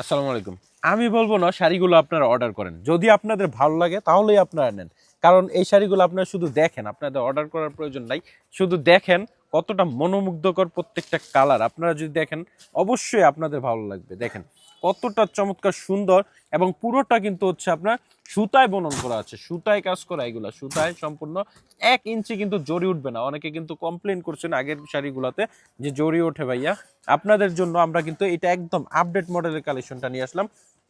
আসসালামু আলাইকুম। আমি বলবো না শাড়িগুলো আপনারা অর্ডার করেন। যদি আপনাদের ভালো লাগে তাহলেই আপনারা নেন। কারণ এই শাড়িগুলো আপনারা শুধু দেখেন, আপনাদের অর্ডার করার প্রয়োজন নাই। শুধু দেখেন কতটা মনোমুগ্ধকর প্রত্যেকটা কালার। আপনারা যদি দেখেন অবশ্যই আপনাদের ভালো লাগবে। দেখেন কতটা চমৎকার সুন্দর এবং পুরোটা কিন্তু হচ্ছে আপনার সুতায় বুনন করা আছে। সুতায় কাজ করা এগুলা। সুতায় সম্পূর্ণ ১ ইঞ্চি কিন্তু জরি উঠবে না। অনেকে কিন্তু কমপ্লেইন করছেন আগের শাড়িগুলাতে যে জরি ওঠে ভাইয়া। আপনাদের জন্য আমরা কিন্তু এটা একদম আপডেট মডেলের কালেকশনটা নিয়ে আসলাম।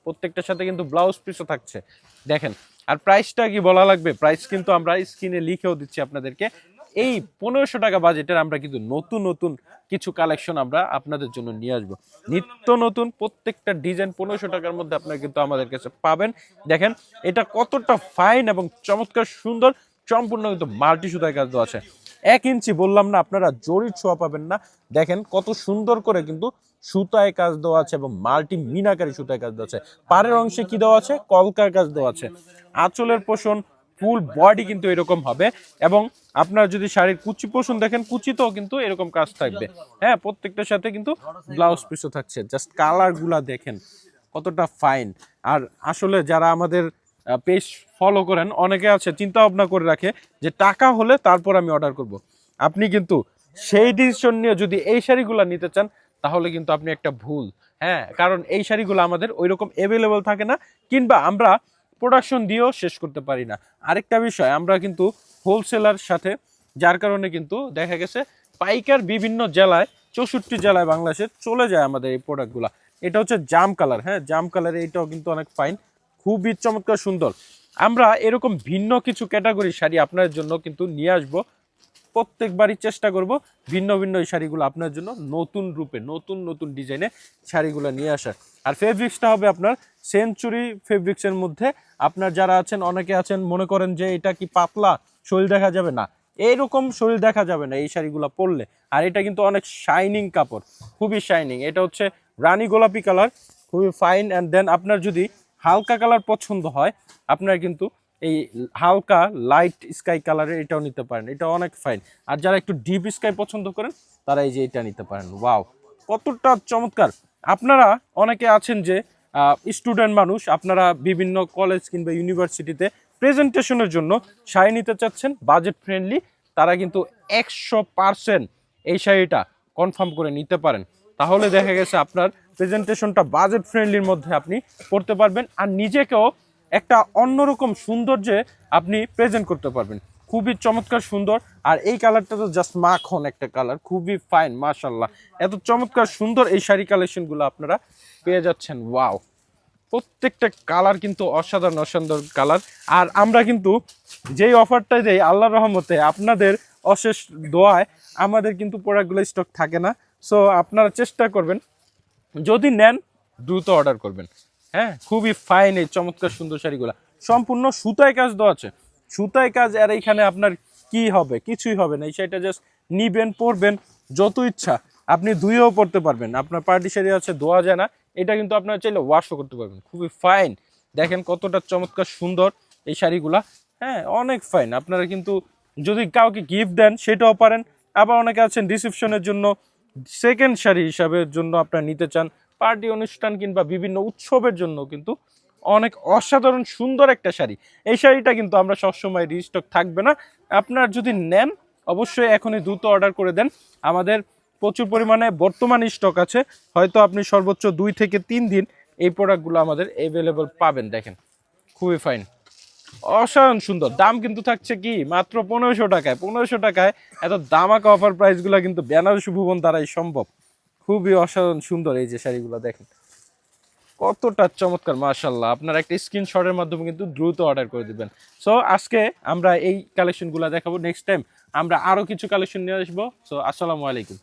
প্রত্যেকটার সাথে কিন্তু ব্লাউজ পিসও থাকছে। দেখেন আর প্রাইসটা কি বলা লাগবে? প্রাইস কিন্তু আমরা স্ক্রিনে লিখেও দিচ্ছি আপনাদেরকে। এই ১৫০০ টাকা বাজেটের আমরা কিন্তু নতুন নতুন কিছু কালেকশন আমরা আপনাদের জন্য নিয়ে আসবো। নিত্য নতুন প্রত্যেকটা ডিজাইন ১৫০০ টাকার মধ্যে আপনারা কিন্তু আমাদের কাছে পাবেন। দেখেন এটা কতটা ফাইন এবং চমৎকার সুন্দর, সম্পূর্ণ কিন্তু মাল্টি সুতায় কাজ দেওয়া আছে। ১ ইঞ্চি বললাম না, আপনারা জরির ছোঁয়া পাবেন না। দেখেন কত সুন্দর করে কিন্তু সুতায় কাজ দেওয়া আছে এবং মাল্টি মিনাকারি সুতায় কাজ দেওয়া আছে। পাড়ের অংশে কি দেওয়া আছে? কলকার কাজ দেওয়া আছে। আঁচলের পোষণ ফুল বডি কিন্তু এরকম হবে এবং আপনারা যদি শাড়ির কুচি পোষণ দেখেন, কুচিতেও কিন্তু এরকম কাজ থাকবে। হ্যাঁ, প্রত্যেকটার সাথে কিন্তু ব্লাউজ পিসও থাকছে। জাস্ট কালার গুলা দেখেন কতটা ফাইন। আর আসলে যারা আমাদের পেজ ফলো করেন, অনেকে আছে চিন্তা ভাবনা করে রাখে যে টাকা হলে তারপর আমি অর্ডার করব। আপনি কিন্তু সেই ডিসিশন নিয়ে যদি এই শাড়িগুলো নিতে চান তাহলে কিন্তু আপনি একটা ভুল। হ্যাঁ, কারণ এই শাড়িগুলো আমাদের ওইরকম অ্যাভেলেবল থাকে না, কিংবা আমরা প্রোডাকশন দিয়েও শেষ করতে পারি না। আরেকটা বিষয়, আমরা কিন্তু হোলসেলার সাথে, যার কারণে কিন্তু দেখা গেছে পাইকার বিভিন্ন জেলায়, ৬৪ জেলায় বাংলাদেশের চলে যায় আমাদের এই প্রোডাক্টগুলো। এটা হচ্ছে জাম কালার। হ্যাঁ, জাম কালার, এইটাও কিন্তু অনেক ফাইন, খুবই চমৎকার সুন্দর। আমরা এরকম ভিন্ন কিছু ক্যাটাগরি শাড়ি আপনাদের জন্য কিন্তু নিয়ে আসবো। প্রত্যেকবারই চেষ্টা করব ভিন্ন ভিন্ন এই শাড়িগুলো আপনার জন্য নতুন রূপে, নতুন নতুন ডিজাইনে শাড়িগুলো নিয়ে আসার। আর ফেব্রিক্সটা হবে আপনার সেঞ্চুরি ফেব্রিক্সের মধ্যে। আপনার যারা আছেন, অনেকে আছেন মনে করেন যে এটা কি পাতলা, শরীর দেখা যাবে না। এইরকম শরীর দেখা যাবে না এই শাড়িগুলো পরলে। আর এটা কিন্তু অনেক শাইনিং কাপড়, খুবই শাইনিং। এটা হচ্ছে রানী গোলাপি কালার, খুবই ফাইন। অ্যান্ড দেন আপনার যদি হালকা কালার পছন্দ হয়, আপনার কিন্তু এই হালকা লাইট স্কাই কালারের এটাও নিতে পারেন, এটা অনেক ফাইন। আর যারা একটু ডিপ স্কাই পছন্দ করেন তারা এই যে এটা নিতে পারেন। ওয়াও, কতটা চমৎকার। আপনারা অনেকে আছেন যে স্টুডেন্ট মানুষ, আপনারা বিভিন্ন কলেজ কিংবা ইউনিভার্সিটিতে প্রেজেন্টেশনের জন্য শাড়ি নিতে চাচ্ছেন বাজেট ফ্রেন্ডলি, তারা কিন্তু ১০০% এই শাড়িটা কনফার্ম করে নিতে পারেন। তাহলে দেখা গেছে আপনার প্রেজেন্টেশনটা বাজেট ফ্রেন্ডলির মধ্যে আপনি করতে পারবেন, আর নিজেকেও একটা অন্যরকম সৌন্দর্যে আপনি প্রেজেন্ট করতে পারবেন। খুবই চমৎকার সুন্দর। আর এই কালারটা তো জাস্ট মাখন একটা কালার, খুবই ফাইন, মাশাল্লাহ। এত চমৎকার সুন্দর এই শাড়ি কালেকশনগুলো আপনারা পেয়ে যাচ্ছেন। ওয়াও, প্রত্যেকটা কালার কিন্তু অসাধারণ অসাধারণ কালার। আর আমরা কিন্তু যেই অফারটা দেই, আল্লাহর রহমতে আপনাদের অশেষ দোয়ায় আমাদের কিন্তু প্রোডাক্টগুলো স্টক থাকে না। সো আপনারা চেষ্টা করবেন, যদি নেন দ্রুত অর্ডার করবেন। হ্যাঁ, খুবই ফাইন এই চমৎকার সুন্দর শাড়িগুলো। সম্পূর্ণ সুতায় কাজ দেওয়া আছে, সুতায় কাজ। আর এইখানে আপনার কি হবে? কিছুই হবে না। এই শাড়িটা জাস্ট নিবেন, পরবেন, যত ইচ্ছা আপনি ধুয়েও পরতে পারবেন। আপনার পার্টি শাড়ি আছে ধোয়া যায় না, এটা কিন্তু আপনারা চাইলে ওয়াশও করতে পারবেন। খুবই ফাইন। দেখেন কতটা চমৎকার সুন্দর এই শাড়িগুলা। হ্যাঁ, অনেক ফাইন। আপনারা কিন্তু যদি কাউকে গিফট দেন সেটাও পারেন। আবার অনেকে আছেন রিসেপশনের জন্য সেকেন্ড শাড়ি হিসাবের জন্য আপনারা নিতে চান, পার্টি অনুষ্ঠান কিংবা বিভিন্ন উৎসবের জন্য কিন্তু অনেক অসাধারণ সুন্দর একটা শাড়ি। এই শাড়িটা কিন্তু আমরা সবসময় রিস্টক থাকবে না। আপনার যদি নেন অবশ্যই এখনই দ্রুত অর্ডার করে দেন। আমাদের প্রচুর পরিমাণে বর্তমান স্টক আছে, হয়তো আপনি সর্বোচ্চ 2 থেকে 3 দিন এই প্রোডাক্টগুলো আমাদের অ্যাভেলেবল পাবেন। দেখেন খুবই ফাইন, অসাধারণ সুন্দর। দাম কিন্তু থাকছে কি মাত্র ১৫০০ টাকায়। ১৫০০ টাকায় এত দামাকা অফার প্রাইসগুলো কিন্তু বেনারসি ভুবন দ্বারাই সম্ভব। খুবই অসাধারণ সুন্দর এই যে শাড়িগুলো দেখেন কতটা চমৎকার, মাশাআল্লাহ। আপনারা একটা স্ক্রিনশটের মাধ্যমে কিন্তু দ্রুত অর্ডার করে দিবেন। সো আজকে আমরা এই কালেকশনগুলো দেখাবো, নেক্সট টাইম আমরা আরো কিছু কালেকশন নিয়ে আসবো। সো আসসালামু আলাইকুম।